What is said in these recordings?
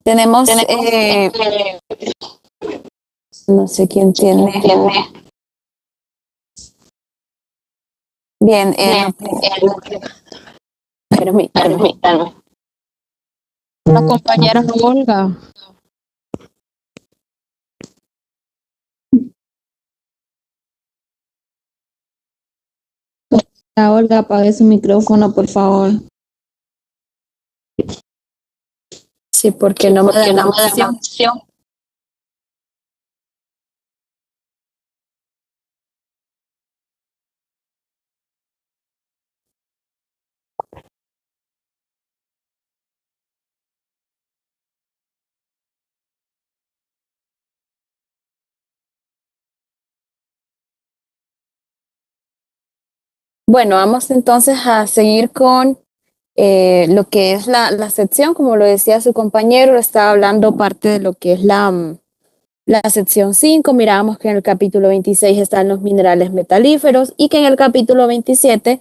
Tenemos, no sé quién tiene. Bien, permítame. La compañera Olga. La Olga, apague su micrófono, por favor. Sí, porque no me da la opción. Bueno, vamos entonces a seguir con lo que es la sección, como lo decía su compañero, estaba hablando parte de lo que es la sección 5. Mirábamos que en el capítulo 26 están los minerales metalíferos y que en el capítulo 27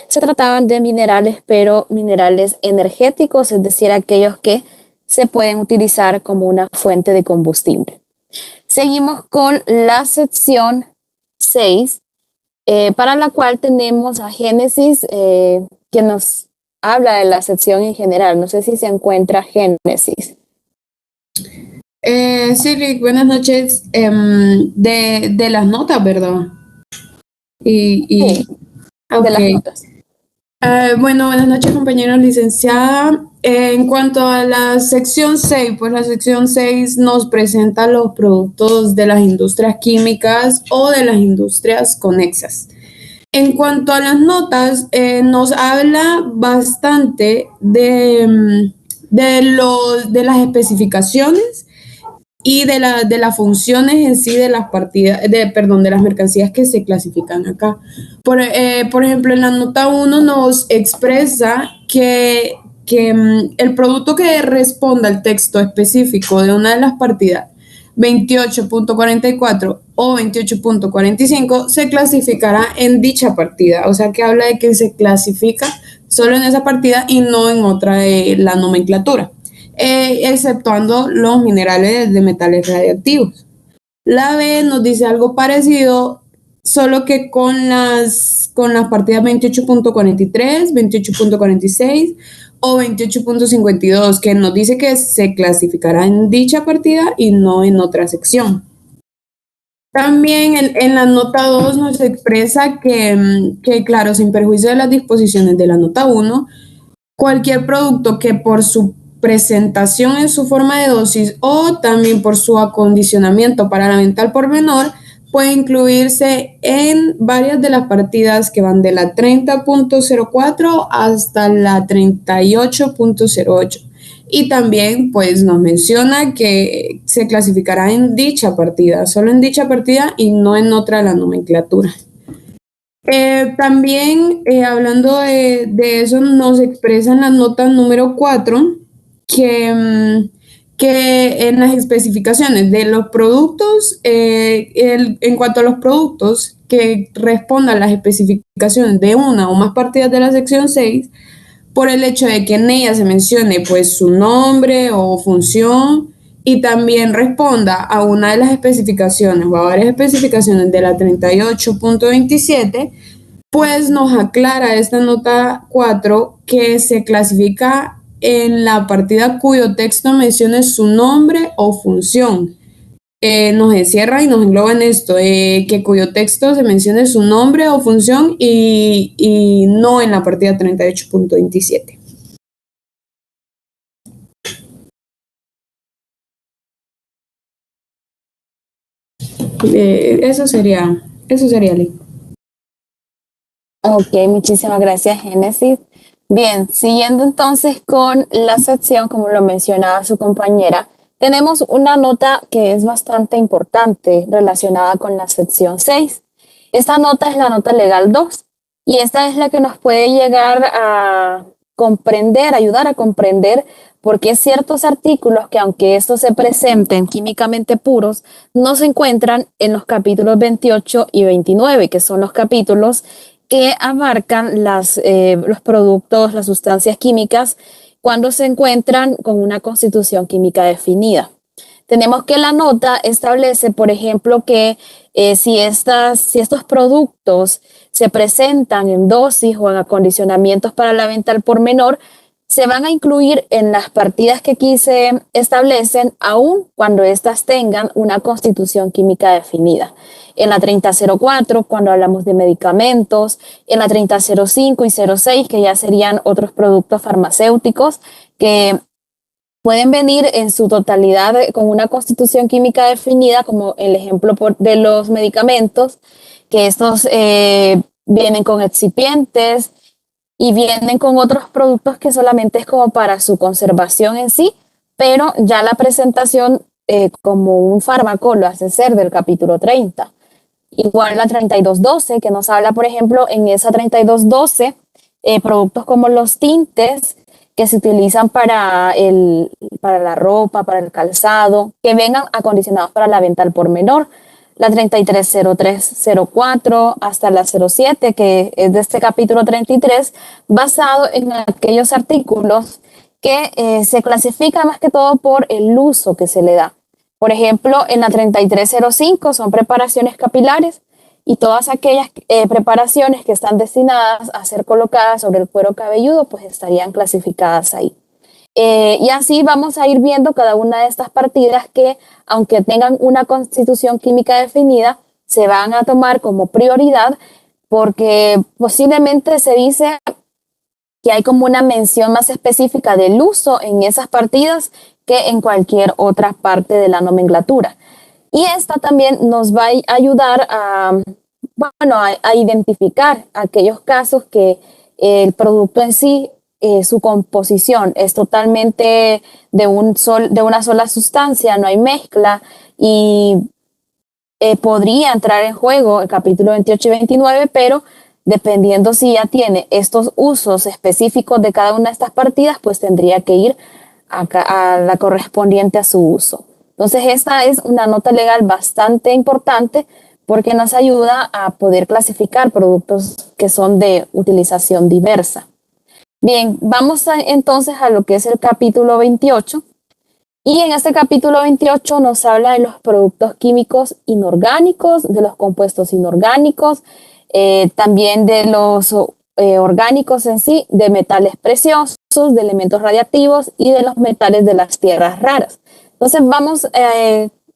se trataban de minerales, pero minerales energéticos, es decir, aquellos que se pueden utilizar como una fuente de combustible. Seguimos con la sección 6, para la cual tenemos a Génesis, que nos habla de la sección en general. No sé si se encuentra Génesis. Sí, Rick, buenas noches. De las notas, ¿verdad? Sí, de las notas. Bueno, buenas noches, compañeros, licenciada. En cuanto a la sección 6, pues la sección 6 nos presenta los productos de las industrias químicas o de las industrias conexas. En cuanto a las notas, nos habla bastante de las especificaciones y de las funciones en sí de las de las mercancías que se clasifican acá. Por ejemplo, en la nota 1 nos expresa que el producto que responda al texto específico de una de las partidas 28.44 o 28.45 se clasificará en dicha partida, o sea que habla de que se clasifica solo en esa partida y no en otra de la nomenclatura, exceptuando los minerales de metales radiactivos. La B nos dice algo parecido, solo que con las partidas 28.43, 28.46 o 28.52, que nos dice que se clasificará en dicha partida y no en otra sección. También en la nota 2 nos expresa que, claro, sin perjuicio de las disposiciones de la nota 1, cualquier producto que por su presentación en su forma de dosis o también por su acondicionamiento para la venta al por menor puede incluirse en varias de las partidas que van de la 30.04 hasta la 38.08. Y también pues nos menciona que se clasificará en dicha partida, solo en dicha partida y no en otra de la nomenclatura. También hablando de eso, nos expresa en la nota número 4 que en las especificaciones de los productos, en cuanto a los productos que respondan a las especificaciones de una o más partidas de la sección 6, por el hecho de que en ella se mencione pues su nombre o función y también responda a una de las especificaciones o a varias especificaciones de la 38.27, pues nos aclara esta nota 4 que se clasifica en la partida cuyo texto mencione su nombre o función. Nos encierra y nos engloba en esto, que cuyo texto se mencione su nombre o función y no en la partida 38.27. Eso sería, Lee. Ok, muchísimas gracias, Génesis. Bien, siguiendo entonces con la sección, como lo mencionaba su compañera, tenemos una nota que es bastante importante relacionada con la sección 6. Esta nota es la nota legal 2 y esta es la que nos puede llegar a comprender, ayudar a comprender por qué ciertos artículos que aunque estos se presenten químicamente puros, no se encuentran en los capítulos 28 y 29, que son los capítulos que abarcan los productos, las sustancias químicas cuando se encuentran con una constitución química definida. Tenemos que la nota establece, por ejemplo, que si estos productos se presentan en dosis o en acondicionamientos para la venta al por menor, se van a incluir en las partidas que aquí se establecen, aun cuando éstas tengan una constitución química definida. En la 3004, cuando hablamos de medicamentos, en la 3005 y 06, que ya serían otros productos farmacéuticos que pueden venir en su totalidad con una constitución química definida, como el ejemplo de los medicamentos, que estos vienen con excipientes y vienen con otros productos que solamente es como para su conservación en sí, pero ya la presentación como un fármaco lo hace ser del capítulo 30. Igual la 3212, que nos habla, por ejemplo, en esa 3212, productos como los tintes que se utilizan para la ropa, para el calzado, que vengan acondicionados para la venta al por menor. La 330304 hasta la 07, que es de este capítulo 33, basado en aquellos artículos que se clasifican más que todo por el uso que se le da. Por ejemplo, en la 3305 son preparaciones capilares y todas aquellas preparaciones que están destinadas a ser colocadas sobre el cuero cabelludo, pues estarían clasificadas ahí. Y así vamos a ir viendo cada una de estas partidas que, aunque tengan una constitución química definida, se van a tomar como prioridad porque posiblemente se dice que hay como una mención más específica del uso en esas partidas que en cualquier otra parte de la nomenclatura. Y esta también nos va a ayudar a identificar aquellos casos que el producto en sí, su composición es totalmente de una sola sustancia, no hay mezcla y podría entrar en juego el capítulo 28 y 29, pero dependiendo si ya tiene estos usos específicos de cada una de estas partidas, pues tendría que ir a la correspondiente a su uso. Entonces esta es una nota legal bastante importante porque nos ayuda a poder clasificar productos que son de utilización diversa. Bien, vamos entonces a lo que es el capítulo 28. Y en este capítulo 28 nos habla de los productos químicos inorgánicos, de los compuestos inorgánicos, también de los orgánicos en sí, de metales preciosos, de elementos radiactivos y de los metales de las tierras raras. Entonces vamos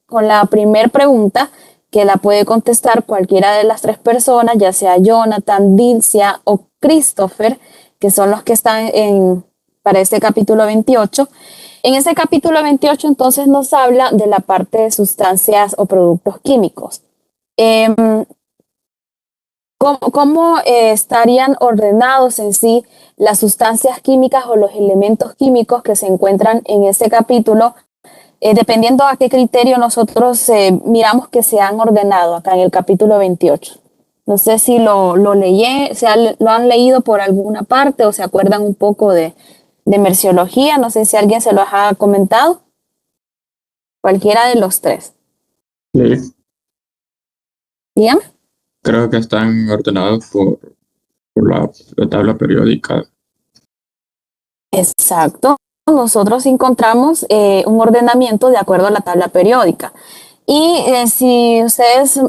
con la primera pregunta, que la puede contestar cualquiera de las tres personas, ya sea Jonathan, Dilcia o Christopher, que son los que están para este capítulo 28. En este capítulo 28 entonces nos habla de la parte de sustancias o productos químicos. ¿Cómo estarían ordenados en sí las sustancias químicas o los elementos químicos que se encuentran en este capítulo? Dependiendo a qué criterio nosotros miramos que se han ordenado acá en el capítulo 28. No sé si lo han leído por alguna parte o se acuerdan un poco de merciología. No sé si alguien se los ha comentado. Cualquiera de los tres. Sí. ¿Bien? Creo que están ordenados por la tabla periódica. Exacto. Nosotros encontramos un ordenamiento de acuerdo a la tabla periódica. Y si ustedes,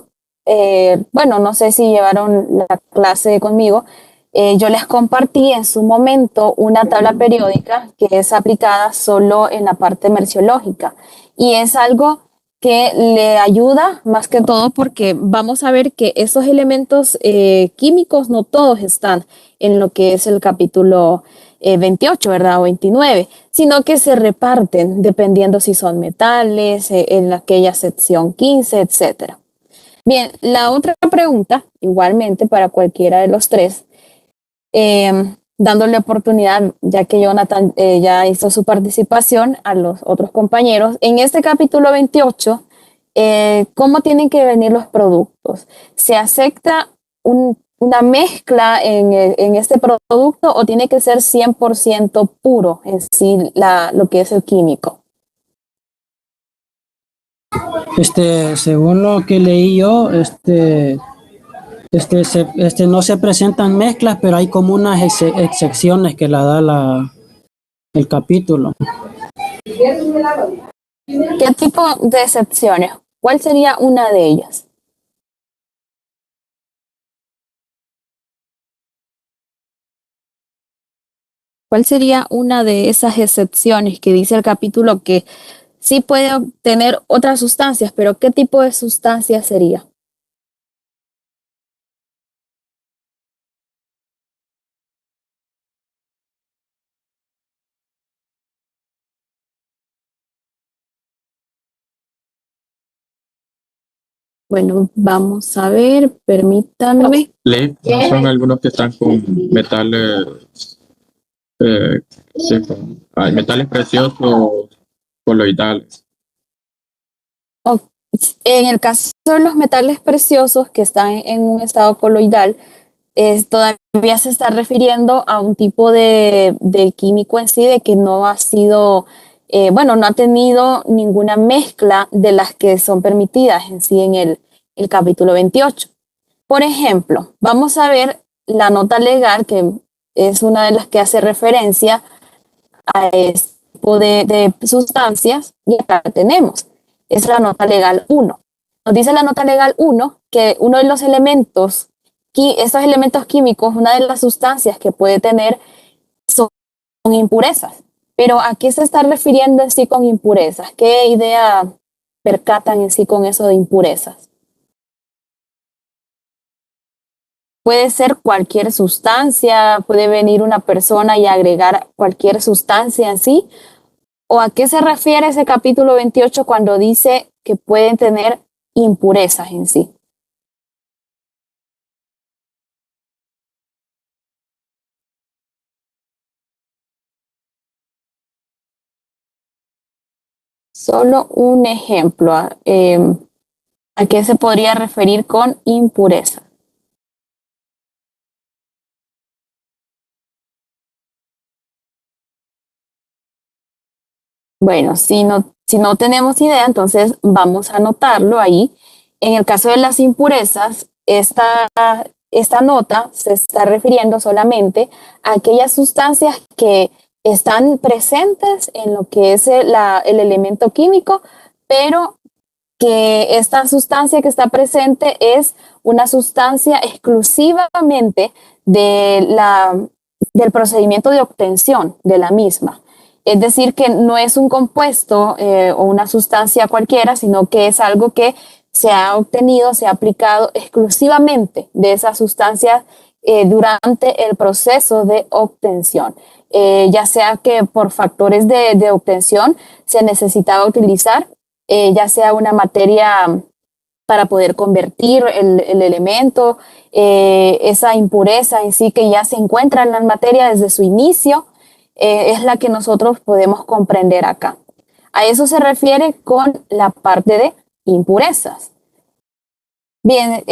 no sé si llevaron la clase conmigo, yo les compartí en su momento una tabla periódica que es aplicada solo en la parte merciológica. Y es algo que le ayuda más que todo porque vamos a ver que esos elementos químicos no todos están en lo que es el capítulo 28, ¿verdad? O 29, sino que se reparten dependiendo si son metales, en aquella sección 15, etc. Bien, la otra pregunta, igualmente para cualquiera de los tres, dándole oportunidad, ya que Jonathan ya hizo su participación, a los otros compañeros. En este capítulo 28, ¿cómo tienen que venir los productos? ¿Se acepta una mezcla en este producto o tiene que ser 100% puro en sí lo que es el químico? Según lo que leí yo, no se presentan mezclas, pero hay como unas excepciones que la da el capítulo. ¿Qué tipo de excepciones? ¿Cuál sería una de ellas? ¿Cuál sería una de esas excepciones que dice el capítulo que sí puede obtener otras sustancias, pero qué tipo de sustancia sería? Bueno, vamos a ver, permítanme. Son algunos que están con metales, sí, metales preciosos coloidales. O- En el caso de los metales preciosos que están en un estado coloidal, todavía se está refiriendo a un tipo de químico en sí, de que no ha sido, bueno, no ha tenido ninguna mezcla de las que son permitidas en sí en el capítulo 28. Por ejemplo, vamos a ver la nota legal, que es una de las que hace referencia a este tipo de sustancias, y acá la tenemos. Es la nota legal 1. Nos dice la nota legal 1 que uno de los elementos, estos elementos químicos, una de las sustancias que puede tener son impurezas. Pero ¿a qué se está refiriendo en sí con impurezas? ¿Qué idea percatan en sí con eso de impurezas? Puede ser cualquier sustancia, puede venir una persona y agregar cualquier sustancia en sí. ¿O a qué se refiere ese capítulo 28 cuando dice que pueden tener impurezas en sí? Solo un ejemplo. ¿A qué se podría referir con impureza? Bueno, si no tenemos idea, entonces vamos a anotarlo ahí. En el caso de las impurezas, esta nota se está refiriendo solamente a aquellas sustancias que están presentes en lo que es el elemento químico, pero que esta sustancia que está presente es una sustancia exclusivamente del procedimiento de obtención de la misma. Es decir, que no es un compuesto o una sustancia cualquiera, sino que es algo que se ha obtenido, se ha aplicado exclusivamente de esa sustancia durante el proceso de obtención. Ya sea que por factores de obtención se necesitaba utilizar, ya sea una materia para poder convertir el elemento, esa impureza en sí que ya se encuentra en la materia desde su inicio, es la que nosotros podemos comprender acá. A eso se refiere con la parte de impurezas. Bien,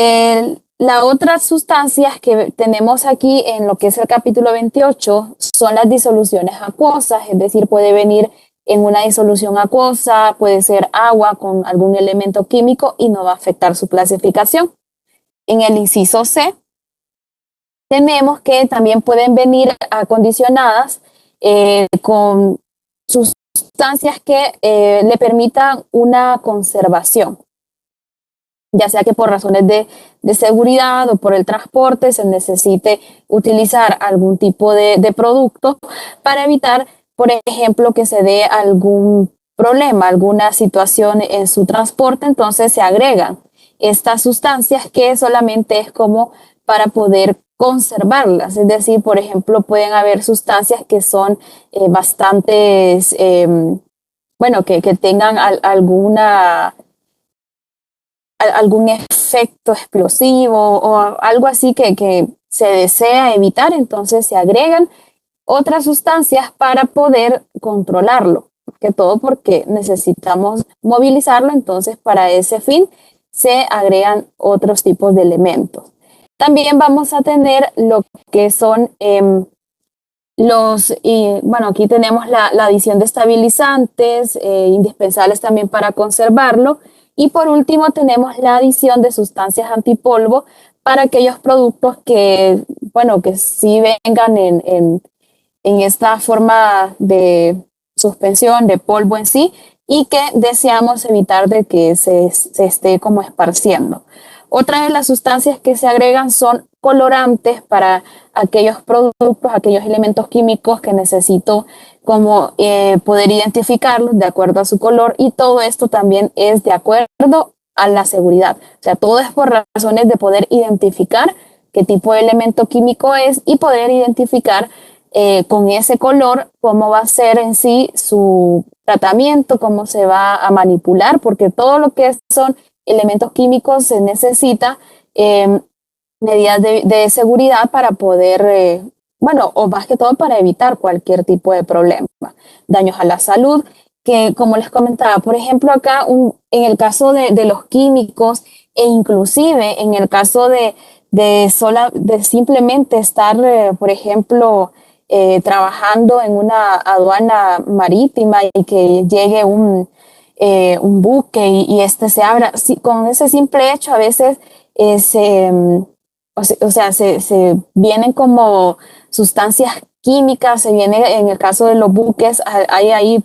las otras sustancias que tenemos aquí en lo que es el capítulo 28 son las disoluciones acuosas, es decir, puede venir en una disolución acuosa, puede ser agua con algún elemento químico y no va a afectar su clasificación. En el inciso C, tenemos que también pueden venir acondicionadas con sustancias que le permitan una conservación, ya sea que por razones de seguridad o por el transporte se necesite utilizar algún tipo de producto para evitar, por ejemplo, que se dé algún problema, alguna situación en su transporte, entonces se agregan estas sustancias que solamente es como para poder conservarlas, es decir, por ejemplo, pueden haber sustancias que son bastantes, bueno, que tengan algún efecto explosivo o algo así que se desea evitar, entonces se agregan otras sustancias para poder controlarlo, que todo porque necesitamos movilizarlo, entonces para ese fin se agregan otros tipos de elementos. También vamos a tener lo que son bueno, aquí tenemos la adición de estabilizantes, indispensables también para conservarlo. Y por último tenemos la adición de sustancias antipolvo para aquellos productos que, bueno, que sí vengan en esta forma de suspensión de polvo en sí y que deseamos evitar de que se esté como esparciendo. Otra de las sustancias que se agregan son colorantes para aquellos productos, aquellos elementos químicos que necesito como poder identificarlos de acuerdo a su color, y todo esto también es de acuerdo a la seguridad. O sea, todo es por razones de poder identificar qué tipo de elemento químico es y poder identificar con ese color cómo va a ser en sí su tratamiento, cómo se va a manipular, porque todo lo que son elementos químicos se necesita medidas de seguridad para poder, bueno, o más que todo para evitar cualquier tipo de problema, daños a la salud, que como les comentaba, por ejemplo, acá en el caso de los químicos e inclusive en el caso de simplemente estar, por ejemplo, trabajando en una aduana marítima y que llegue un buque y este se abra, con ese simple hecho a veces se vienen como sustancias químicas, se viene en el caso de los buques, hay ahí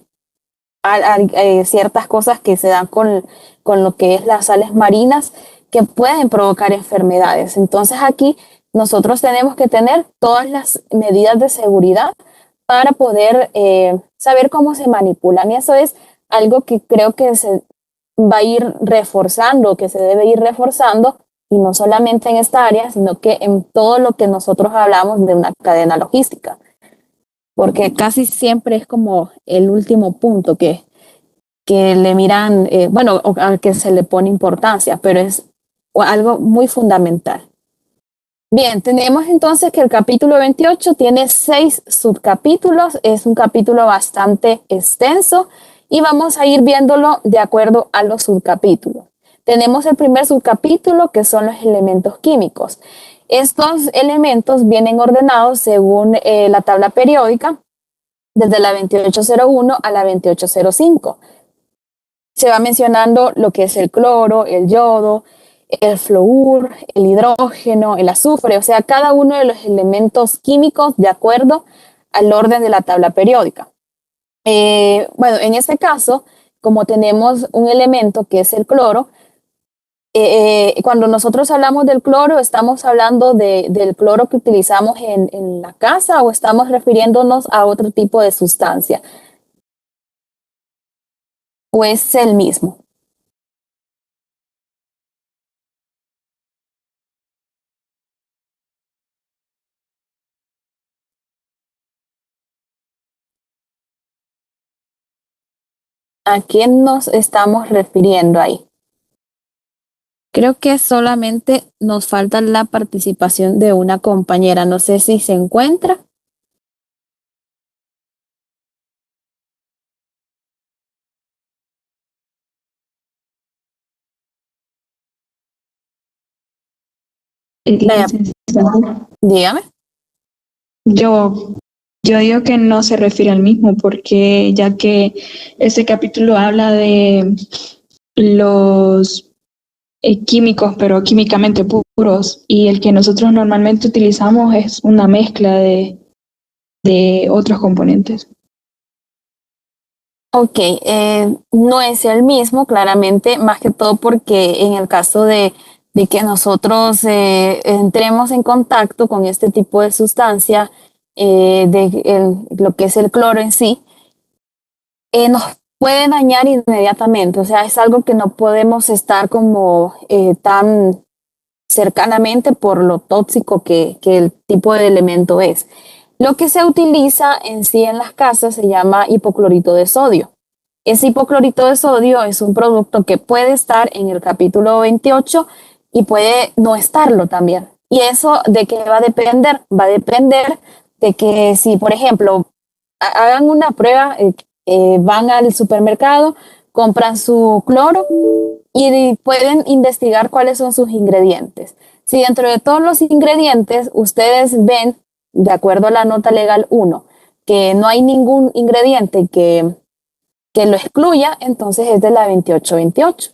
ciertas cosas que se dan con lo que es las sales marinas que pueden provocar enfermedades. Entonces aquí nosotros tenemos que tener todas las medidas de seguridad para poder saber cómo se manipulan. Y eso es algo que creo que se va a ir reforzando, que se debe ir reforzando, y no solamente en esta área, sino que en todo lo que nosotros hablamos de una cadena logística. Porque casi siempre es como el último punto que le miran, bueno, o al que se le pone importancia, pero es algo muy fundamental. Bien, tenemos entonces que el capítulo 28 tiene 6 subcapítulos, es un capítulo bastante extenso y vamos a ir viéndolo de acuerdo a los subcapítulos. Tenemos el primer subcapítulo, que son los elementos químicos. Estos elementos vienen ordenados según la tabla periódica, desde la 2801 a la 2805. Se va mencionando lo que es el cloro, el yodo, el flúor, el hidrógeno, el azufre, o sea, cada uno de los elementos químicos de acuerdo al orden de la tabla periódica. Bueno, en este caso, como tenemos un elemento que es el cloro, cuando nosotros hablamos del cloro, ¿estamos hablando del cloro que utilizamos en la casa o estamos refiriéndonos a otro tipo de sustancia? ¿O es el mismo? ¿A quién nos estamos refiriendo ahí? Creo que solamente nos falta la participación de una compañera. No sé si se encuentra. Dígame. Yo digo que no se refiere al mismo, porque ya que ese capítulo habla de los químicos, pero químicamente puros, y el que nosotros normalmente utilizamos es una mezcla de otros componentes. Ok, no es el mismo, claramente, más que todo porque en el caso de que nosotros entremos en contacto con este tipo de sustancia, lo que es el cloro en sí, nos puede dañar inmediatamente. O sea, es algo que no podemos estar como tan cercanamente por lo tóxico que el tipo de elemento es. Lo que se utiliza en sí en las casas se llama hipoclorito de sodio. Ese hipoclorito de sodio es un producto que puede estar en el capítulo 28 y puede no estarlo también. ¿Y eso de qué va a depender? Va a depender de que si, por ejemplo, hagan una prueba, van al supermercado, compran su cloro y pueden investigar cuáles son sus ingredientes. Si dentro de todos los ingredientes ustedes ven, de acuerdo a la nota legal 1, que no hay ningún ingrediente que lo excluya, entonces es de la 2828.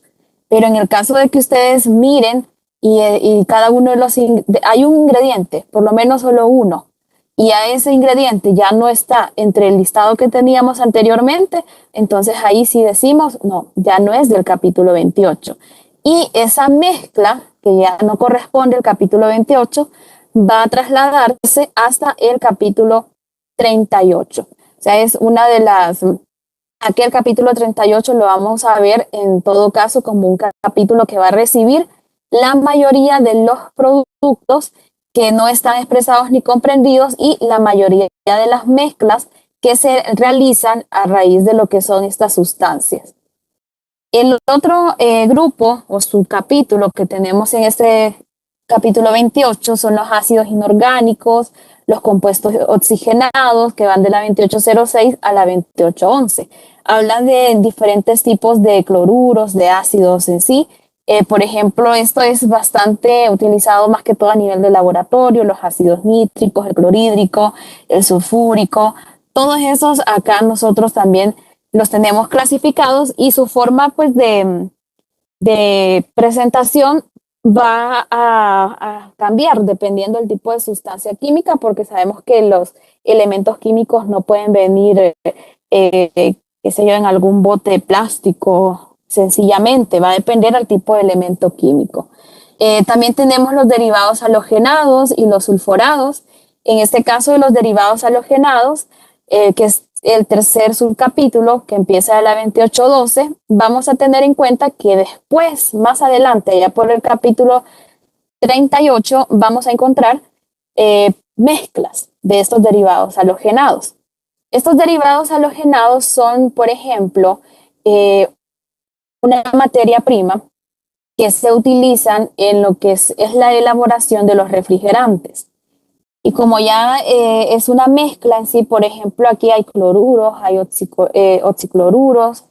Pero en el caso de que ustedes miren y cada uno de hay un ingrediente, por lo menos solo uno, y a ese ingrediente ya no está entre el listado que teníamos anteriormente, entonces ahí sí decimos, no, ya no es del capítulo 28. Y esa mezcla, que ya no corresponde al capítulo 28, va a trasladarse hasta el capítulo 38. O sea, es una de las... Aquel capítulo 38 lo vamos a ver en todo caso como un capítulo que va a recibir la mayoría de los productos que no están expresados ni comprendidos y la mayoría de las mezclas que se realizan a raíz de lo que son estas sustancias. El otro grupo o subcapítulo que tenemos en este capítulo 28 son los ácidos inorgánicos, los compuestos oxigenados que van de la 2806 a la 2811. Hablan de diferentes tipos de cloruros, de ácidos en sí. Por ejemplo, esto es bastante utilizado más que todo a nivel de laboratorio, los ácidos nítricos, el clorhídrico, el sulfúrico, todos esos acá nosotros también los tenemos clasificados y su forma pues de presentación va a cambiar dependiendo del tipo de sustancia química, porque sabemos que los elementos químicos no pueden venir, qué sé yo, en algún bote de plástico, sencillamente, va a depender del tipo de elemento químico. También tenemos los derivados halogenados y los sulforados. En este caso de los derivados halogenados, que es el tercer subcapítulo que empieza de la 2812, vamos a tener en cuenta que después, más adelante, ya por el capítulo 38, vamos a encontrar mezclas de estos derivados halogenados. Estos derivados halogenados son, por ejemplo, una materia prima que se utilizan en lo que es la elaboración de los refrigerantes. Y como ya es una mezcla en sí, por ejemplo, aquí hay cloruros, hay oxicloruros,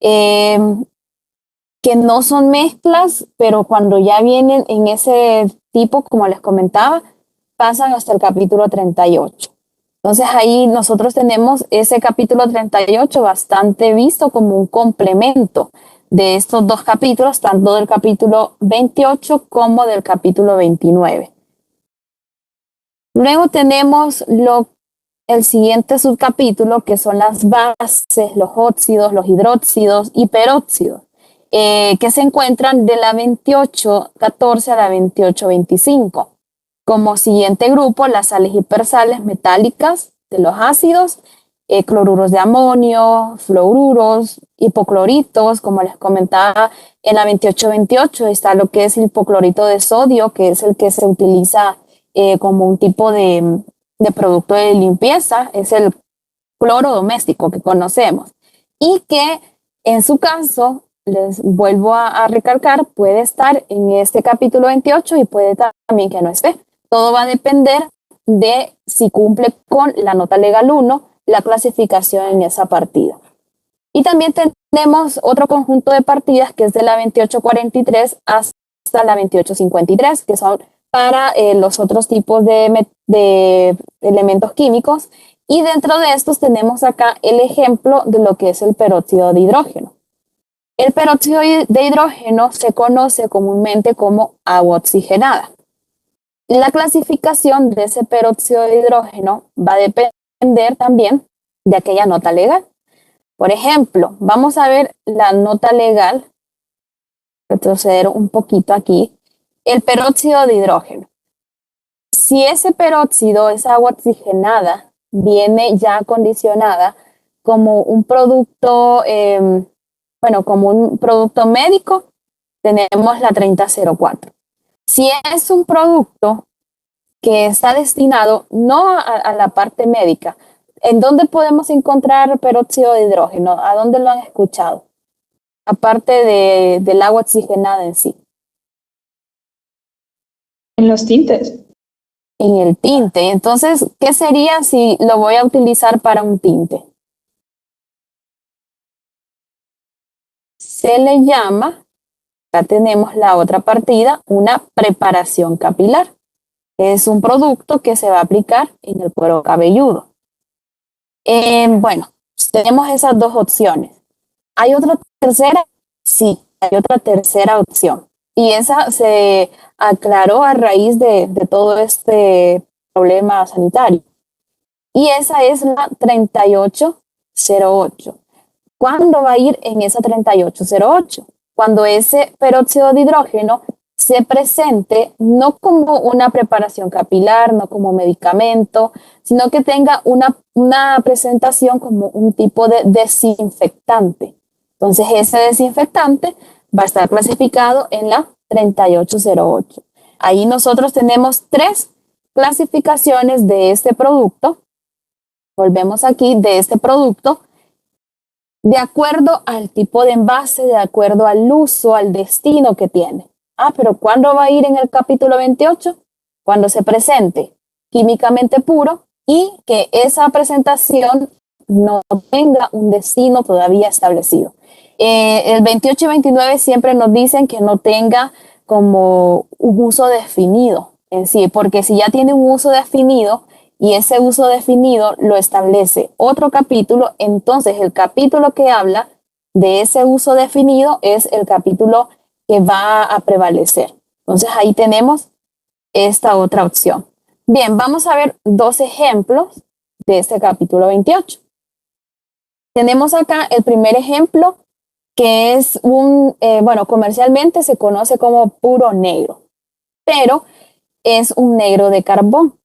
que no son mezclas, pero cuando ya vienen en ese tipo, como les comentaba, pasan hasta el capítulo 38. Entonces ahí nosotros tenemos ese capítulo 38 bastante visto como un complemento de estos dos capítulos, tanto del capítulo 28 como del capítulo 29. Luego tenemos el siguiente subcapítulo, que son las bases, los óxidos, los hidróxidos y peróxidos, que se encuentran de la 2814 a la 2825. Como siguiente grupo, las sales hipersales metálicas de los ácidos, cloruros de amonio, fluoruros, hipocloritos, como les comentaba, en la 2828 está lo que es el hipoclorito de sodio, que es el que se utiliza como un tipo de producto de limpieza, es el cloro doméstico que conocemos y que en su caso, les vuelvo a recalcar, puede estar en este capítulo 28 y puede también que no esté. Todo va a depender de si cumple con la nota legal 1, la clasificación en esa partida. Y también tenemos otro conjunto de partidas que es de la 2843 hasta la 2853, que son para los otros tipos de elementos químicos. Y dentro de estos tenemos acá el ejemplo de lo que es el peróxido de hidrógeno. El peróxido de hidrógeno se conoce comúnmente como agua oxigenada. La clasificación de ese peróxido de hidrógeno va a depender también de aquella nota legal. Por ejemplo, vamos a ver la nota legal, retroceder un poquito aquí, el peróxido de hidrógeno. Si ese peróxido, esa agua oxigenada, viene ya acondicionada como un producto, como un producto médico, tenemos la 3004. Si es un producto que está destinado no a la parte médica, ¿en dónde podemos encontrar peróxido de hidrógeno? ¿A dónde lo han escuchado? Aparte del agua oxigenada en sí. En los tintes. En el tinte. Entonces, ¿qué sería si lo voy a utilizar para un tinte? Se le llama, acá tenemos la otra partida, una preparación capilar. Es un producto que se va a aplicar en el cuero cabelludo. Tenemos esas dos opciones. ¿Hay otra tercera? Sí, hay otra tercera opción. Y esa se aclaró a raíz de todo este problema sanitario. y esa es la 3808. ¿Cuándo va a ir en esa 3808? Cuando ese peróxido de hidrógeno se presente no como una preparación capilar, no como medicamento, sino que tenga una presentación como un tipo de desinfectante. Entonces ese desinfectante va a estar clasificado en la 3808. Ahí nosotros tenemos 3 clasificaciones de este producto. Volvemos aquí, de este producto, de acuerdo al tipo de envase, de acuerdo al uso, al destino que tiene. Pero ¿cuándo va a ir en el capítulo 28? Cuando se presente químicamente puro y que esa presentación no tenga un destino todavía establecido. El 28 y 29 siempre nos dicen que no tenga como un uso definido en sí, porque si ya tiene un uso definido y ese uso definido lo establece otro capítulo, entonces el capítulo que habla de ese uso definido es el capítulo que va a prevalecer. Entonces ahí tenemos esta otra opción. Bien, vamos a ver 2 ejemplos de este capítulo 28. Tenemos acá el primer ejemplo, que es comercialmente se conoce como puro negro, pero es un negro de carbón.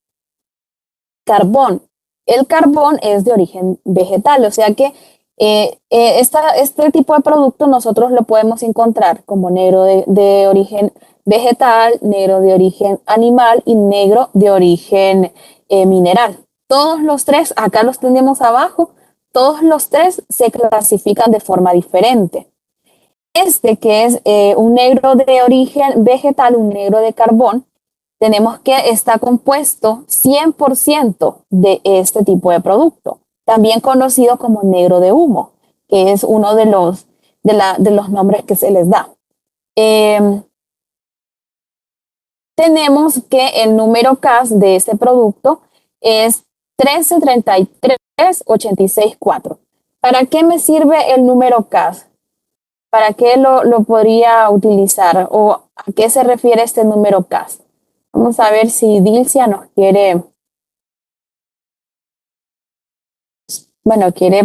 El carbón es de origen vegetal, o sea que este tipo de producto nosotros lo podemos encontrar como negro de origen vegetal, negro de origen animal y negro de origen mineral. Todos los 3, acá los tenemos abajo, todos los 3 se clasifican de forma diferente. Este que es un negro de origen vegetal, un negro de carbón, tenemos que está compuesto 100% de este tipo de producto, también conocido como negro de humo, que es uno de los nombres que se les da. Tenemos que el número CAS de este producto es 1333864. ¿Para qué me sirve el número CAS? ¿Para qué lo podría utilizar o a qué se refiere este número CAS? Vamos a ver si Dilcia nos quiere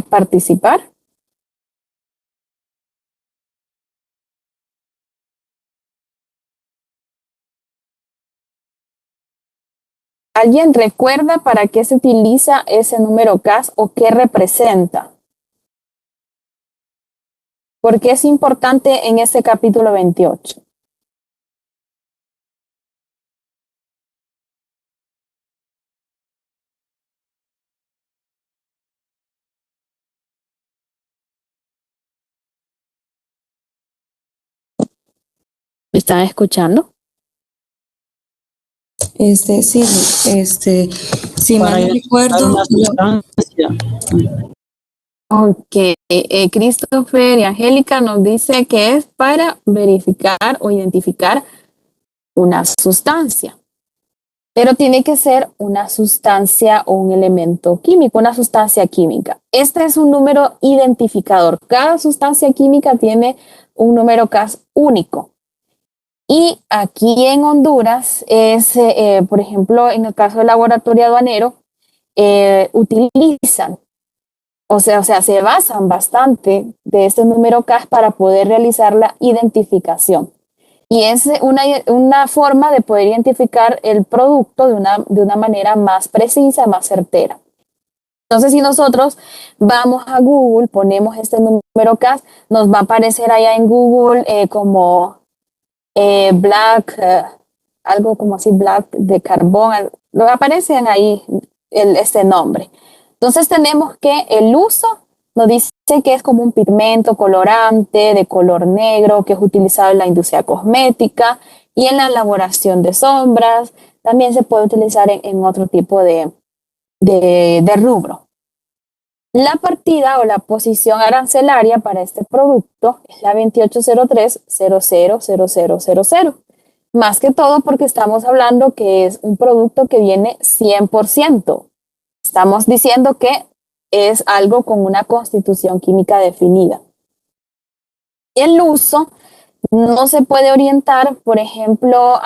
participar. ¿Alguien recuerda para qué se utiliza ese número CAS o qué representa? ¿Por qué es importante en este capítulo 28? ¿Me están escuchando? Sí, si mal no recuerdo. Ok, Christopher y Angélica nos dice que es para verificar o identificar una sustancia, pero tiene que ser una sustancia o un elemento químico, una sustancia química. Este es un número identificador. Cada sustancia química tiene un número CAS único. Y aquí en Honduras por ejemplo, en el caso del laboratorio aduanero, utilizan, o sea, se basan bastante de este número CAS para poder realizar la identificación. Y es una forma de poder identificar el producto de una manera más precisa, más certera. Entonces, si nosotros vamos a Google, ponemos este número CAS, nos va a aparecer allá en Google como black, algo como así, black de carbón, lo aparecen ahí este nombre. Entonces tenemos que el uso nos dice que es como un pigmento colorante de color negro que es utilizado en la industria cosmética y en la elaboración de sombras. También se puede utilizar en otro tipo de rubro. La partida o la posición arancelaria para este producto es la 2803000000. Más que todo porque estamos hablando que es un producto que viene 100%. Estamos diciendo que es algo con una constitución química definida. El uso no se puede orientar, por ejemplo,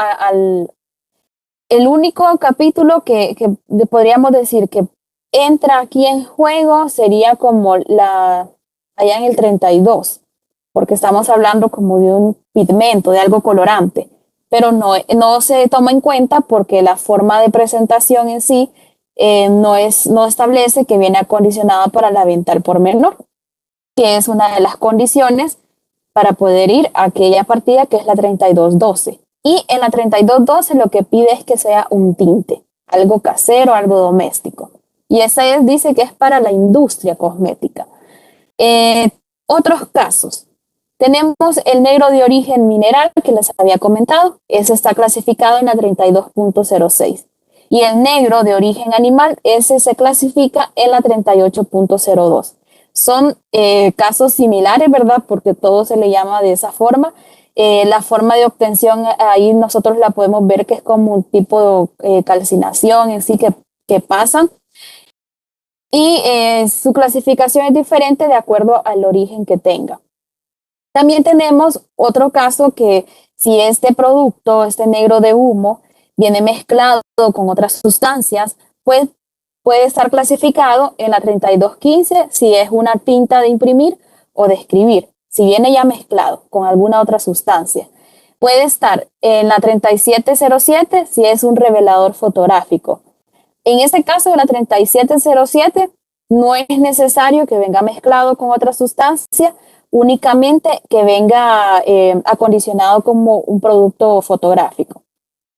el único capítulo que podríamos decir que entra aquí en juego sería como allá en el 32, porque estamos hablando como de un pigmento, de algo colorante, pero no se toma en cuenta porque la forma de presentación en sí no establece que viene acondicionada para la venta al por menor, que es una de las condiciones para poder ir a aquella partida que es la 3212. Y en la 3212 lo que pide es que sea un tinte, algo casero, algo doméstico. Y dice que es para la industria cosmética. Otros casos. Tenemos el negro de origen mineral que les había comentado. Ese está clasificado en la 32.06. Y el negro de origen animal, ese se clasifica en la 38.02. Son casos similares, ¿verdad? Porque todo se le llama de esa forma. La forma de obtención ahí nosotros la podemos ver que es como un tipo de calcinación en sí que pasan. Y su clasificación es diferente de acuerdo al origen que tenga. También tenemos otro caso que si este producto, este negro de humo, viene mezclado con otras sustancias, pues puede estar clasificado en la 3215 si es una tinta de imprimir o de escribir, si viene ya mezclado con alguna otra sustancia. Puede estar en la 3707 si es un revelador fotográfico. En este caso de la 3707 no es necesario que venga mezclado con otra sustancia, únicamente que venga acondicionado como un producto fotográfico.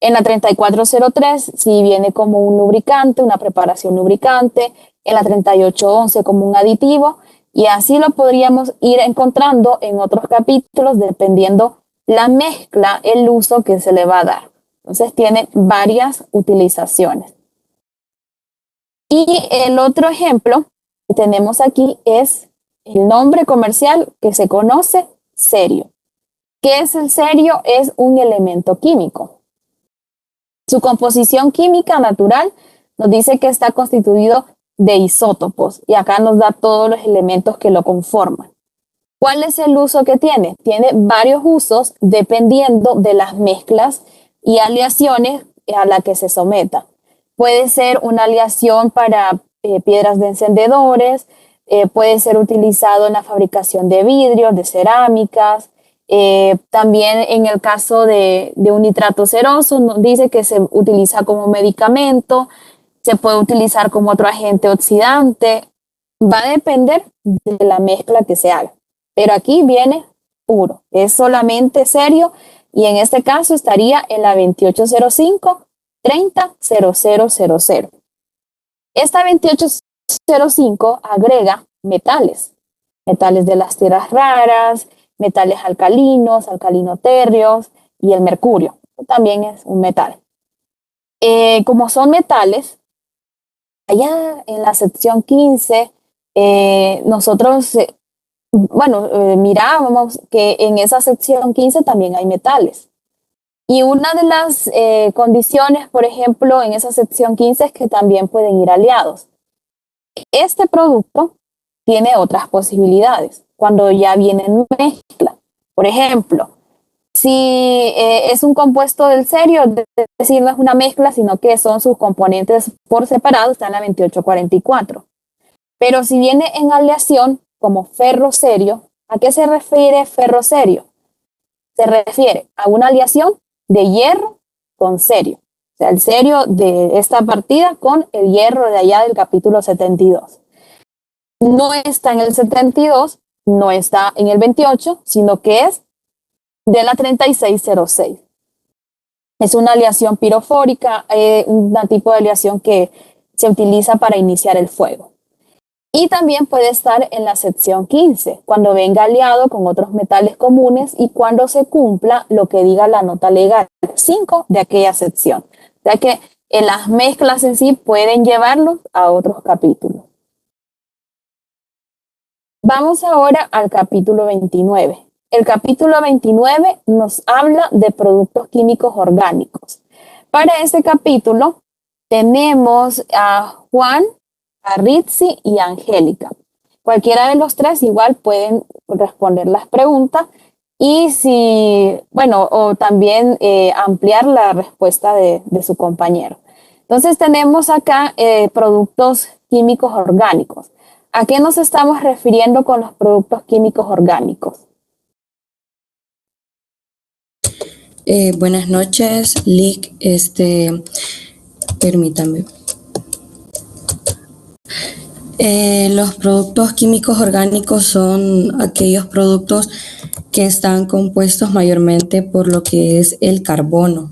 En la 3403 si viene como un lubricante, una preparación lubricante, en la 3811 como un aditivo, y así lo podríamos ir encontrando en otros capítulos dependiendo la mezcla, el uso que se le va a dar. Entonces tiene varias utilizaciones. Y el otro ejemplo que tenemos aquí es el nombre comercial que se conoce cerio. ¿Qué es el cerio? Es un elemento químico. Su composición química natural nos dice que está constituido de isótopos y acá nos da todos los elementos que lo conforman. ¿Cuál es el uso que tiene? Tiene varios usos dependiendo de las mezclas y aleaciones a las que se someta. Puede ser una aleación para piedras de encendedores, puede ser utilizado en la fabricación de vidrios, de cerámicas. También en el caso de un nitrato ceroso, nos dice que se utiliza como medicamento, se puede utilizar como otro agente oxidante. Va a depender de la mezcla que se haga. Pero aquí viene puro, es solamente cerio y en este caso estaría en la 2805 300000. Esta 2805 agrega metales de las tierras raras, metales alcalinos, alcalinoterrios y el mercurio, también es un metal. Como son metales, allá en la sección 15, nosotros, mirábamos que en esa sección 15 también hay metales. Y una de las condiciones, por ejemplo, en esa sección 15 es que también pueden ir aliados. Este producto tiene otras posibilidades cuando ya viene en mezcla. Por ejemplo, si es un compuesto del cerio, es decir, no es una mezcla, sino que son sus componentes por separado, está en la 2844. Pero si viene en aleación, como ferrocerio, ¿a qué se refiere ferrocerio? Se refiere a una aleación de hierro con cerio. O sea, el cerio de esta partida con el hierro de allá del capítulo 72. No está en el 72, no está en el 28, sino que es de la 3606. Es una aleación pirofórica, un tipo de aleación que se utiliza para iniciar el fuego. Y también puede estar en la sección 15, cuando venga aliado con otros metales comunes y cuando se cumpla lo que diga la nota legal 5 de aquella sección. O sea que en las mezclas en sí pueden llevarlos a otros capítulos. Vamos ahora al capítulo 29. El capítulo 29 nos habla de productos químicos orgánicos. Para este capítulo tenemos a Juan, a Ritzi y a Angélica. Cualquiera de los tres igual pueden responder las preguntas y o también ampliar la respuesta de su compañero. Entonces tenemos acá productos químicos orgánicos. ¿A qué nos estamos refiriendo con los productos químicos orgánicos? Buenas noches, Lick. Permítame. Los productos químicos orgánicos son aquellos productos que están compuestos mayormente por lo que es el carbono.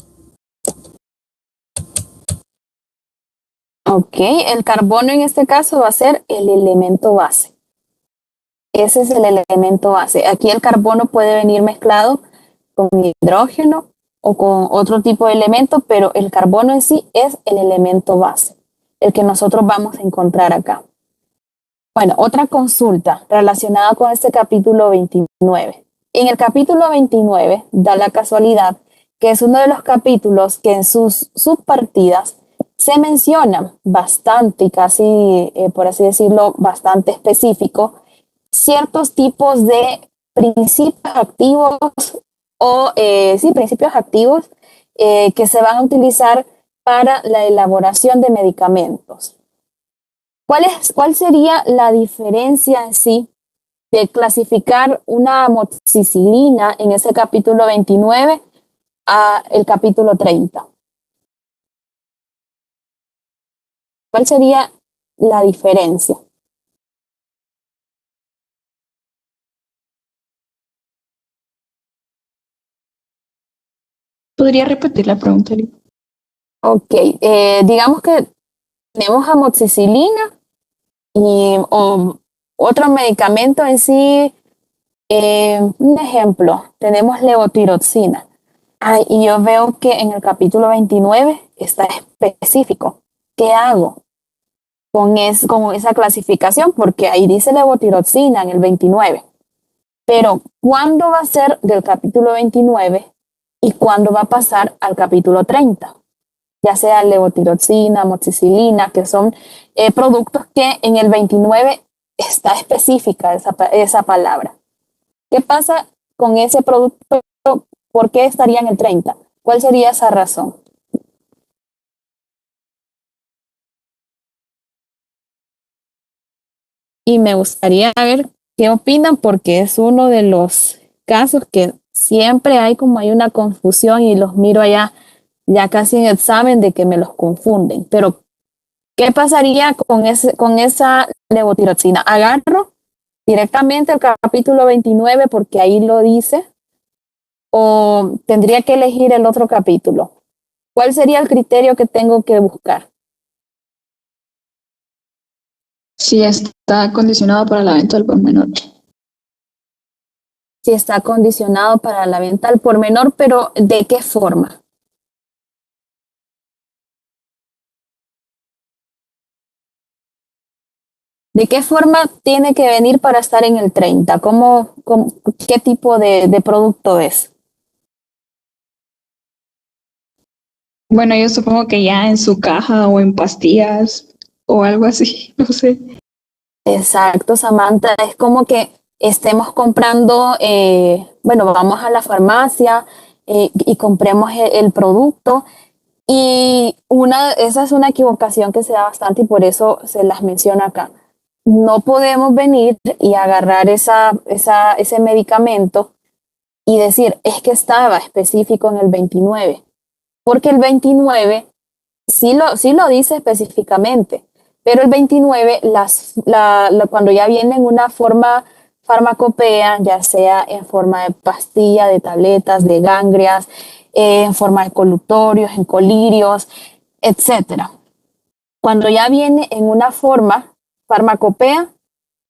Ok, el carbono en este caso va a ser el elemento base. Ese es el elemento base. Aquí el carbono puede venir mezclado con hidrógeno o con otro tipo de elemento, pero el carbono en sí es el elemento base, el que nosotros vamos a encontrar acá. Bueno, otra consulta relacionada con este capítulo 29. En el capítulo 29 da la casualidad que es uno de los capítulos que en sus subpartidas se menciona bastante y casi, por así decirlo, bastante específico, ciertos tipos de principios activos o, principios activos que se van a utilizar para la elaboración de medicamentos. ¿Cuál sería la diferencia en sí de clasificar una amoxicilina en ese capítulo 29 a el capítulo 30? ¿Cuál sería la diferencia? ¿Podría repetir la pregunta, Lick? Ok, digamos que tenemos amoxicilina o otro medicamento en sí. Un ejemplo, tenemos levotiroxina. Y yo veo que en el capítulo 29 está específico. ¿Qué hago con esa clasificación? Porque ahí dice levotiroxina en el 29. Pero ¿cuándo va a ser del capítulo 29 y cuándo va a pasar al capítulo 30? Ya sea levotiroxina, amoxicilina, que son productos que en el 29 está específica esa palabra. ¿Qué pasa con ese producto? ¿Por qué estaría en el 30? ¿Cuál sería esa razón? Y me gustaría ver qué opinan porque es uno de los casos que siempre hay una confusión y los miro allá ya casi en examen de que me los confunden. Pero, ¿qué pasaría con esa levotiroxina? ¿Agarro directamente el capítulo 29 porque ahí lo dice o tendría que elegir el otro capítulo? ¿Cuál sería el criterio que tengo que buscar? Si está condicionado para la venta al por menor. Si está condicionado para la venta al por menor, pero ¿de qué forma? ¿De qué forma tiene que venir para estar en el 30? ¿Qué tipo de producto es? Bueno, yo supongo que ya en su caja o en pastillas o algo así, no sé. Exacto, Samantha. Es como que estemos comprando, vamos a la farmacia y compremos el producto. Y esa es una equivocación que se da bastante y por eso se las menciona acá. No podemos venir y agarrar ese medicamento y decir, es que estaba específico en el 29, porque el 29 sí lo dice específicamente, pero el 29, cuando ya viene en una forma farmacopea, ya sea en forma de pastilla, de tabletas, de gangreas, en forma de colutorios, en colirios, etcétera. Cuando ya viene en una forma farmacopea,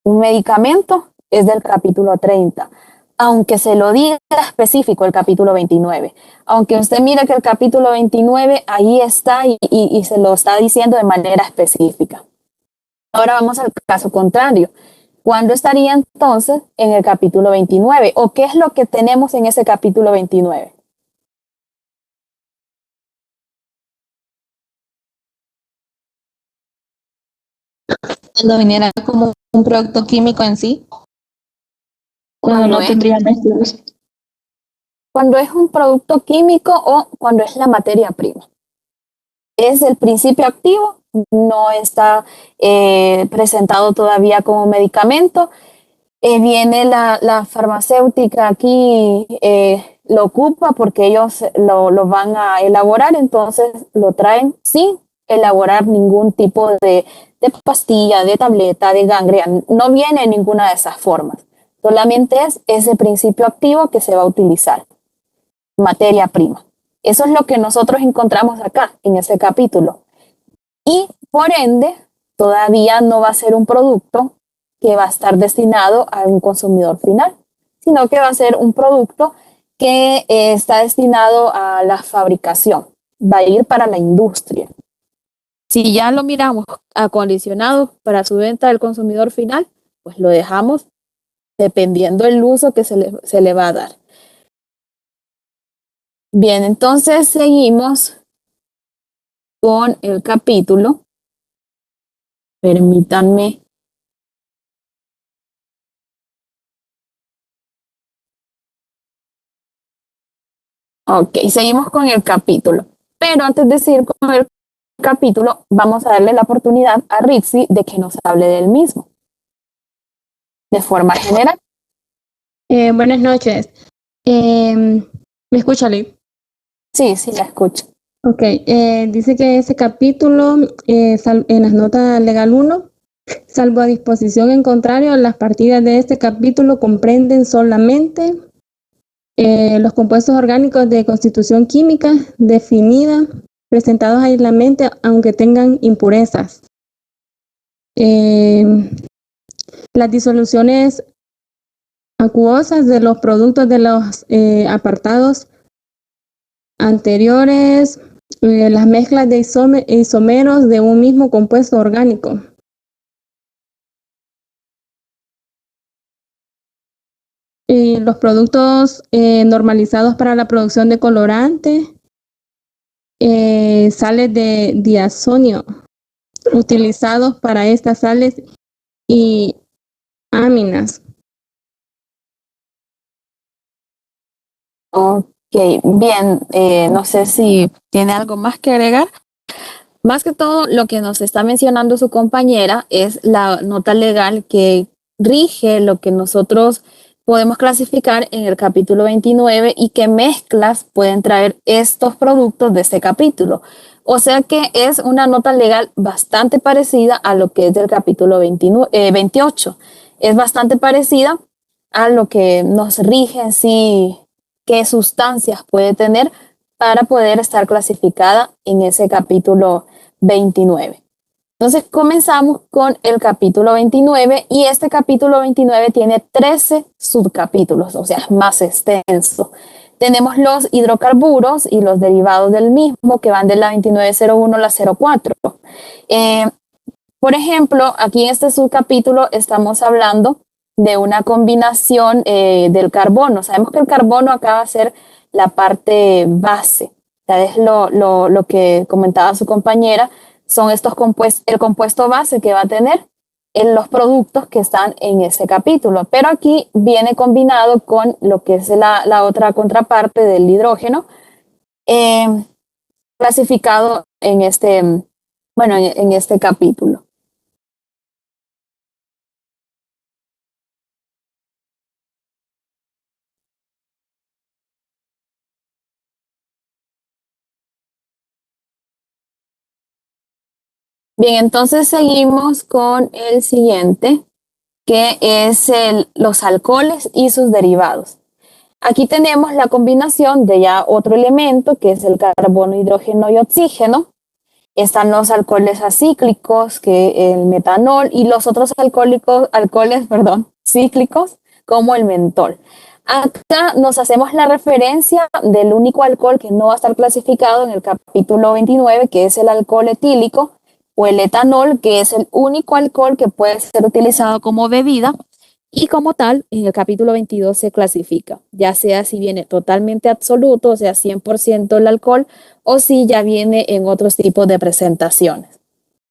un medicamento es del capítulo 30, aunque se lo diga específico el capítulo 29. Aunque usted mire que el capítulo 29 ahí está y se lo está diciendo de manera específica. Ahora vamos al caso contrario. ¿Cuándo estaría entonces en el capítulo 29? ¿O qué es lo que tenemos en ese capítulo 29? Cuando viniera como un producto químico en sí. Cuando no tendría mezclas. Cuando es un producto químico o cuando es la materia prima. es el principio activo, no está presentado todavía como medicamento. Viene la farmacéutica aquí, lo ocupa porque ellos lo van a elaborar, entonces lo traen sin elaborar ningún tipo de pastilla, de tableta, de gangria, no viene en ninguna de esas formas. Solamente es ese principio activo que se va a utilizar, materia prima. Eso es lo que nosotros encontramos acá, en ese capítulo. Y por ende, todavía no va a ser un producto que va a estar destinado a un consumidor final, sino que va a ser un producto que está destinado a la fabricación, va a ir para la industria. Si ya lo miramos acondicionado para su venta al consumidor final, pues lo dejamos dependiendo del uso que se le va a dar. Bien, entonces seguimos con el capítulo. Permítanme. Ok, seguimos con el capítulo. Pero antes de seguir con el capítulo, vamos a darle la oportunidad a Ritzy de que nos hable del mismo. De forma general. Buenas noches. ¿Me escucha, Lee? Sí, sí, la escucho. Ok, dice que ese capítulo, en las notas legal 1, salvo a disposición en contrario, las partidas de este capítulo comprenden solamente los compuestos orgánicos de constitución química definida, presentados aislamente, aunque tengan impurezas. Las disoluciones acuosas de los productos de los apartados anteriores, las mezclas de isómeros de un mismo compuesto orgánico. Los productos normalizados para la producción de colorante, sales de diazonio utilizados para estas sales y aminas. Ok, bien, no sé si tiene algo más que agregar. Más que todo, lo que nos está mencionando su compañera es la nota legal que rige lo que nosotros podemos clasificar en el capítulo 29 y qué mezclas pueden traer estos productos de este capítulo. O sea que es una nota legal bastante parecida a lo que es del capítulo 28. Es bastante parecida a lo que nos rige en sí, qué sustancias puede tener para poder estar clasificada en ese capítulo 29. Entonces comenzamos con el capítulo 29 y este capítulo 29 tiene 13 subcapítulos, o sea, es más extenso. Tenemos los hidrocarburos y los derivados del mismo que van de la 2901 a la 04. Por ejemplo, aquí en este subcapítulo estamos hablando de una combinación del carbono. Sabemos que el carbono acá va a ser la parte base. Es lo que comentaba su compañera, son estos el compuesto base que va a tener en los productos que están en ese capítulo. Pero aquí viene combinado con lo que es la otra contraparte del hidrógeno, clasificado en este capítulo. Bien, entonces seguimos con el siguiente, que es los alcoholes y sus derivados. Aquí tenemos la combinación de ya otro elemento, que es el carbono, hidrógeno y oxígeno. Están los alcoholes acíclicos, que el metanol, y los otros alcoholes cíclicos, como el mentol. Acá nos hacemos la referencia del único alcohol que no va a estar clasificado en el capítulo 29, que es el alcohol etílico, o el etanol, que es el único alcohol que puede ser utilizado como bebida y como tal en el capítulo 22 se clasifica, ya sea si viene totalmente absoluto, o sea 100% el alcohol, o si ya viene en otros tipos de presentaciones.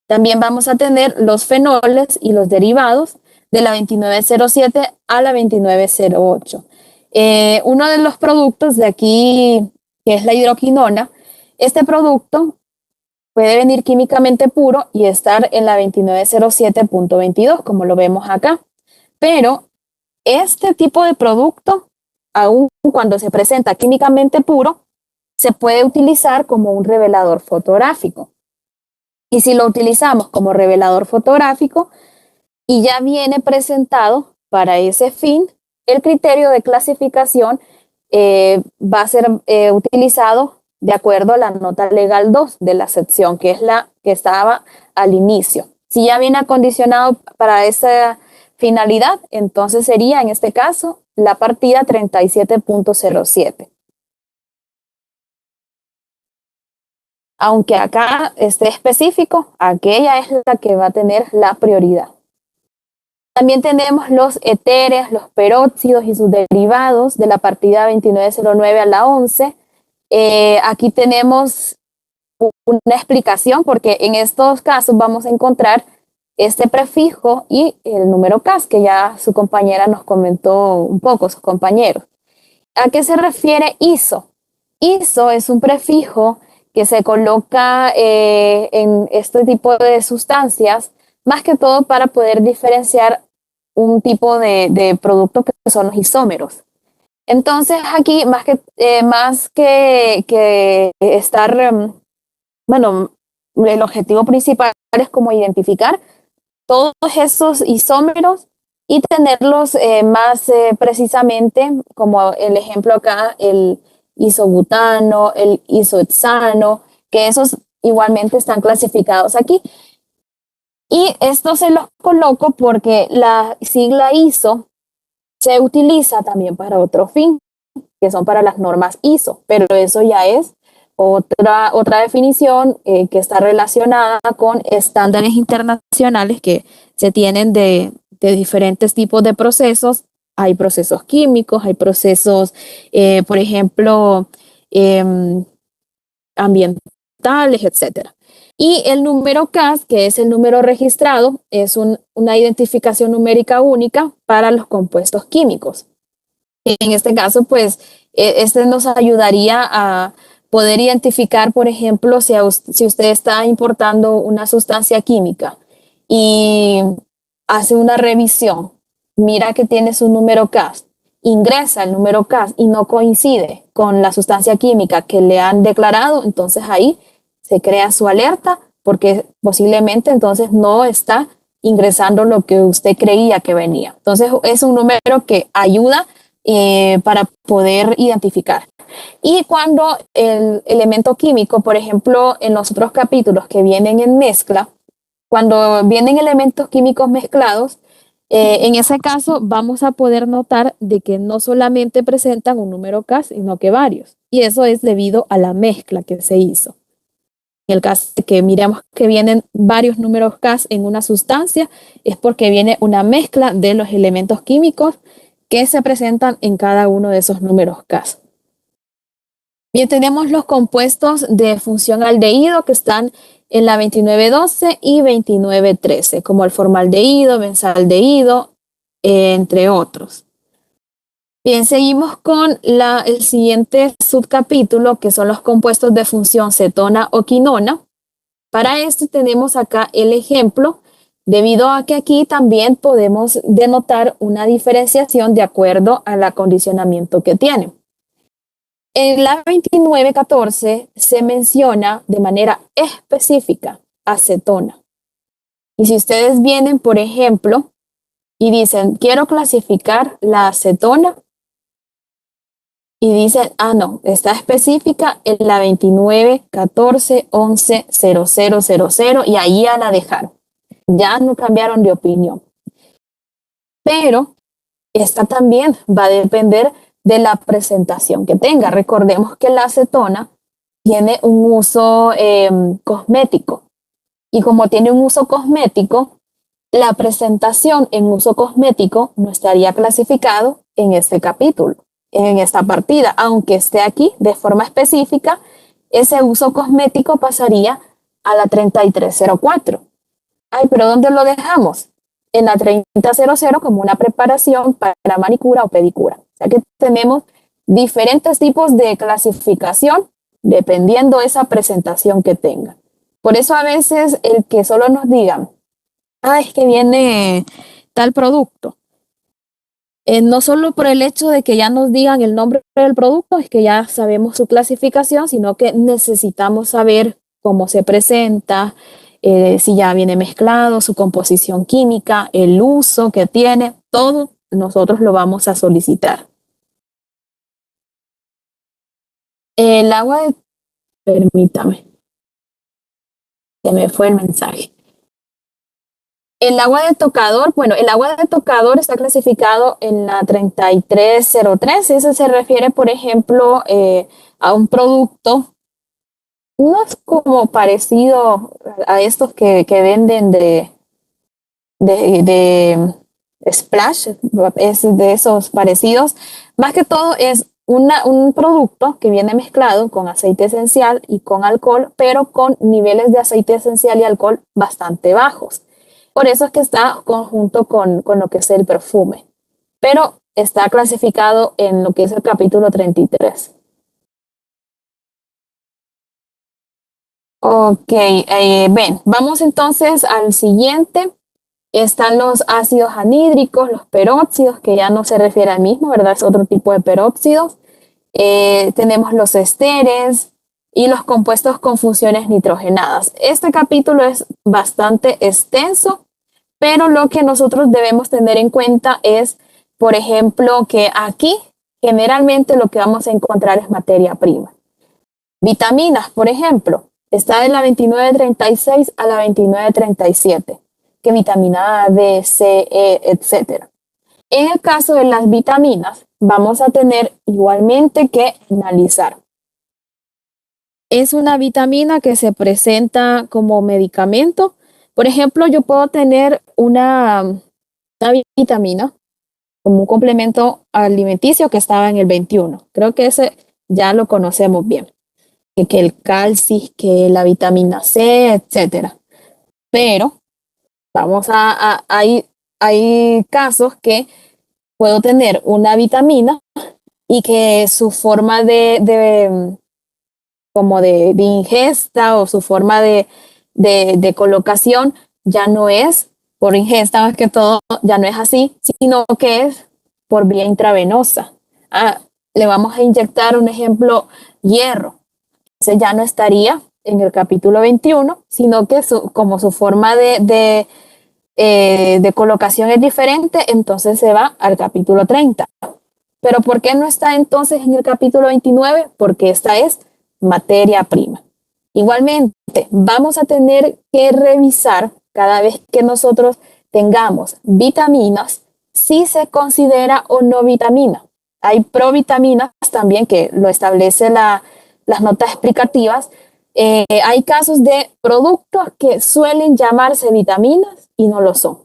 También vamos a tener los fenoles y los derivados de la 2907 a la 2908. Uno de los productos de aquí, que es la hidroquinona, este producto puede venir químicamente puro y estar en la 2907.22, como lo vemos acá. Pero este tipo de producto, aun cuando se presenta químicamente puro, se puede utilizar como un revelador fotográfico. Y si lo utilizamos como revelador fotográfico y ya viene presentado para ese fin, el criterio de clasificación va a ser utilizado de acuerdo a la nota legal 2 de la sección, que es la que estaba al inicio. Si ya viene acondicionado para esa finalidad, entonces sería en este caso la partida 37.07. Aunque acá esté específico, aquella es la que va a tener la prioridad. También tenemos los éteres, los peróxidos y sus derivados de la partida 2909 a la 11. Aquí tenemos una explicación porque en estos casos vamos a encontrar este prefijo y el número CAS, que ya su compañera nos comentó un poco, sus compañeros. ¿A qué se refiere ISO? ISO es un prefijo que se coloca en este tipo de sustancias, más que todo para poder diferenciar un tipo de producto que son los isómeros. Entonces aquí, más que estar, bueno, el objetivo principal es como identificar todos esos isómeros y tenerlos más precisamente, como el ejemplo acá, el isobutano, el isohexano, que esos igualmente están clasificados aquí. Y esto se los coloco porque la sigla ISO se utiliza también para otro fin, que son para las normas ISO, pero eso ya es otra definición que está relacionada con estándares internacionales que se tienen de diferentes tipos de procesos. Hay procesos químicos, hay procesos, por ejemplo, ambientales, etc. Y el número CAS, que es el número registrado, es una identificación numérica única para los compuestos químicos. En este caso, pues, este nos ayudaría a poder identificar, por ejemplo, si usted está importando una sustancia química y hace una revisión, mira que tiene su número CAS, ingresa el número CAS y no coincide con la sustancia química que le han declarado, entonces ahí se crea su alerta porque posiblemente entonces no está ingresando lo que usted creía que venía. Entonces es un número que ayuda para poder identificar. Y cuando el elemento químico, por ejemplo, en los otros capítulos que vienen en mezcla, cuando vienen elementos químicos mezclados, en ese caso vamos a poder notar de que no solamente presentan un número CAS, sino que varios. Y eso es debido a la mezcla que se hizo. En el caso de que miremos que vienen varios números CAS en una sustancia, es porque viene una mezcla de los elementos químicos que se presentan en cada uno de esos números CAS. Bien, tenemos los compuestos de función aldehído que están en la 2912 y 2913, como el formaldehído, benzaldehído, entre otros. Bien, seguimos con el siguiente subcapítulo, que son los compuestos de función cetona o quinona. Para esto tenemos acá el ejemplo, debido a que aquí también podemos denotar una diferenciación de acuerdo al acondicionamiento que tiene. En la 2914 se menciona de manera específica acetona. Y si ustedes vienen, por ejemplo, y dicen, quiero clasificar la acetona, y dicen, no, está específica en la 2914110000 y ahí ya la dejaron. Ya no cambiaron de opinión. Pero esta también va a depender de la presentación que tenga. Recordemos que la acetona tiene un uso cosmético. Y como tiene un uso cosmético, la presentación en uso cosmético no estaría clasificado en este capítulo, en esta partida. Aunque esté aquí de forma específica, ese uso cosmético pasaría a la 3304. Ay, pero ¿dónde lo dejamos? En la 3000 como una preparación para manicura o pedicura. O sea que tenemos diferentes tipos de clasificación dependiendo de esa presentación que tenga. Por eso a veces el que solo nos digan, es que viene tal producto, no solo por el hecho de que ya nos digan el nombre del producto, es que ya sabemos su clasificación, sino que necesitamos saber cómo se presenta, si ya viene mezclado, su composición química, el uso que tiene, todo nosotros lo vamos a solicitar. El agua de... Permítame, se me fue el mensaje. El agua de tocador, bueno, el agua de tocador está clasificado en la 3303. Eso se refiere, por ejemplo, a un producto, no es como parecido a estos que venden de Splash, es de esos parecidos. Más que todo es un producto que viene mezclado con aceite esencial y con alcohol, pero con niveles de aceite esencial y alcohol bastante bajos. Por eso es que está conjunto con lo que es el perfume, pero está clasificado en lo que es el capítulo 33. Ok, ven, vamos entonces al siguiente. Están los ácidos anhídricos, los peróxidos, que ya no se refiere al mismo, ¿verdad? Es otro tipo de peróxidos. Tenemos los esteres y los compuestos con funciones nitrogenadas. Este capítulo es bastante extenso, pero lo que nosotros debemos tener en cuenta es, por ejemplo, que aquí generalmente lo que vamos a encontrar es materia prima. Vitaminas, por ejemplo, está de la 2936 a la 2937, que vitamina A, D, C, E, etc. En el caso de las vitaminas, vamos a tener igualmente que analizar. Es una vitamina que se presenta como medicamento. Por ejemplo, yo puedo tener una vitamina como un complemento alimenticio que estaba en el 21. Creo que ese ya lo conocemos bien. Que el calcio, que la vitamina C, etc. Pero hay casos que puedo tener una vitamina y que su forma de ingesta o su forma de colocación ya no es por ingesta, más que todo, ya no es así, sino que es por vía intravenosa. Le vamos a inyectar, un ejemplo, hierro. Ese ya no estaría en el capítulo 21, sino que como su forma de colocación es diferente, entonces se va al capítulo 30. Pero ¿por qué no está entonces en el capítulo 29? Porque esta es materia prima. Igualmente, vamos a tener que revisar cada vez que nosotros tengamos vitaminas, si se considera o no vitamina. Hay provitaminas también que lo establece las notas explicativas. Hay casos de productos que suelen llamarse vitaminas y no lo son.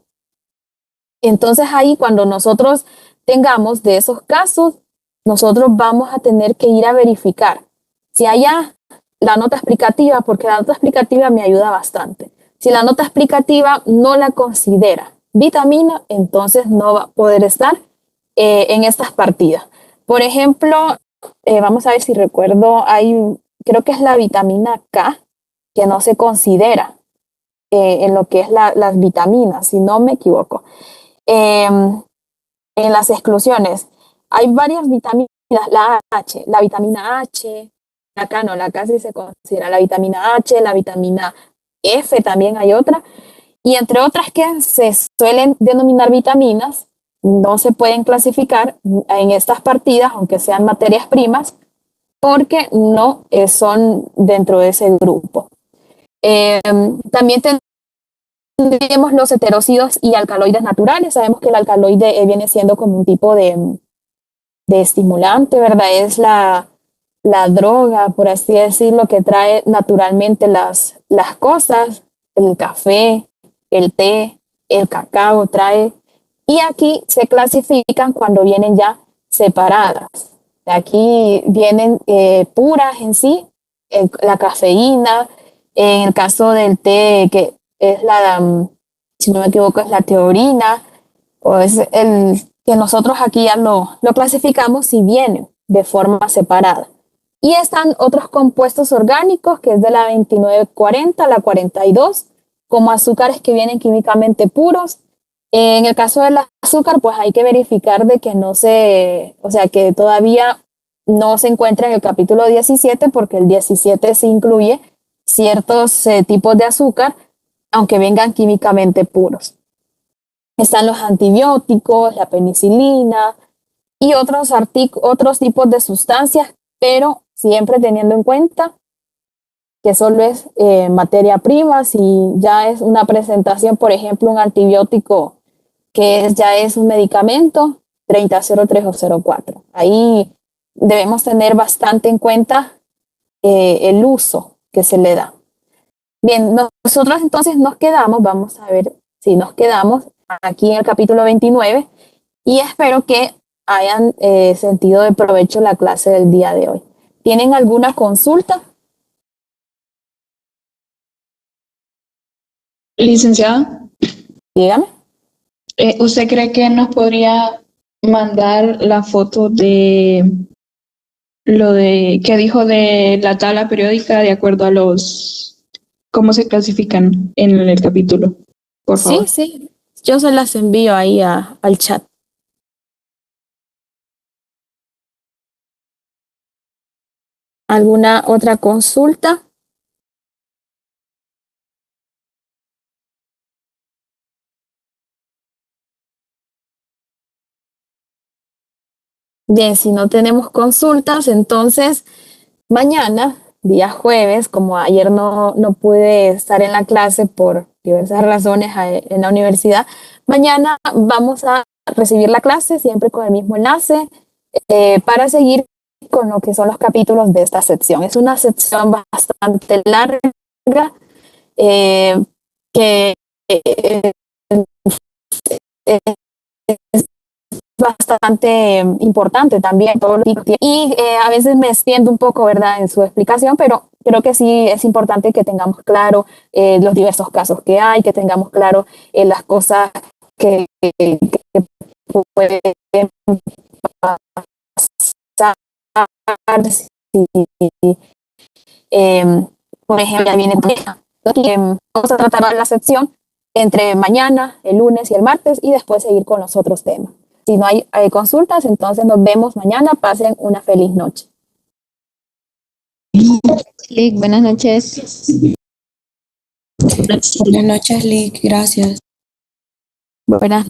Entonces ahí cuando nosotros tengamos de esos casos, nosotros vamos a tener que ir a verificar si haya la nota explicativa, porque la nota explicativa me ayuda bastante. Si la nota explicativa no la considera vitamina, entonces no va a poder estar en estas partidas. Por ejemplo, vamos a ver si recuerdo, creo que es la vitamina K, que no se considera en lo que es las vitaminas, si no me equivoco. En las exclusiones hay varias vitaminas, la vitamina H, la K sí se considera la vitamina H, la vitamina F también hay otra, y entre otras que se suelen denominar vitaminas, no se pueden clasificar en estas partidas, aunque sean materias primas, porque no son dentro de ese grupo. También tenemos los heteróxidos y alcaloides naturales. Sabemos que el alcaloide viene siendo como un tipo de estimulante, ¿verdad? Es la droga, por así decirlo, que trae naturalmente las cosas. El café, el té, el cacao trae. Y aquí se clasifican cuando vienen ya separadas. Aquí vienen puras en sí, la cafeína. En el caso del té, que es si no me equivoco, es la teorina, o es el que nosotros aquí ya lo clasificamos si viene de forma separada. Y están otros compuestos orgánicos, que es de la 2940 a la 42, como azúcares que vienen químicamente puros. En el caso del azúcar, pues hay que verificar de que que todavía no se encuentra en el capítulo 17, porque el 17 sí incluye ciertos tipos de azúcar, aunque vengan químicamente puros. Están los antibióticos, la penicilina y otros tipos de sustancias, pero siempre teniendo en cuenta que solo es materia prima. Si ya es una presentación, por ejemplo, un antibiótico ya es un medicamento, 3003 o 04. Ahí debemos tener bastante en cuenta el uso que se le da. Bien, nosotros entonces nos quedamos, vamos a ver si nos quedamos aquí en el capítulo 29, y espero que hayan sentido de provecho la clase del día de hoy. ¿Tienen alguna consulta? Licenciada, Dígame. ¿usted cree que nos podría mandar la foto de lo de que dijo de la tabla periódica de acuerdo a cómo se clasifican en el capítulo? Por favor. Sí, yo se las envío ahí al chat. ¿Alguna otra consulta? Bien, si no tenemos consultas, entonces mañana, día jueves, como ayer no pude estar en la clase por diversas razones en la universidad, mañana vamos a recibir la clase siempre con el mismo enlace para seguir con lo que son los capítulos de esta sección. Es una sección bastante larga que es bastante importante también todo y a veces me extiendo un poco, ¿verdad?, en su explicación, pero creo que sí es importante que tengamos claro los diversos casos que hay, que tengamos claro las cosas que pueden pasar. Por ejemplo, ya viene vamos a tratar la sección entre mañana, el lunes y el martes, y después seguir con los otros temas. Si no hay consultas, entonces nos vemos mañana. Pasen una feliz noche. Lick, buenas noches. Buenas noches, Lick. Gracias. Buenas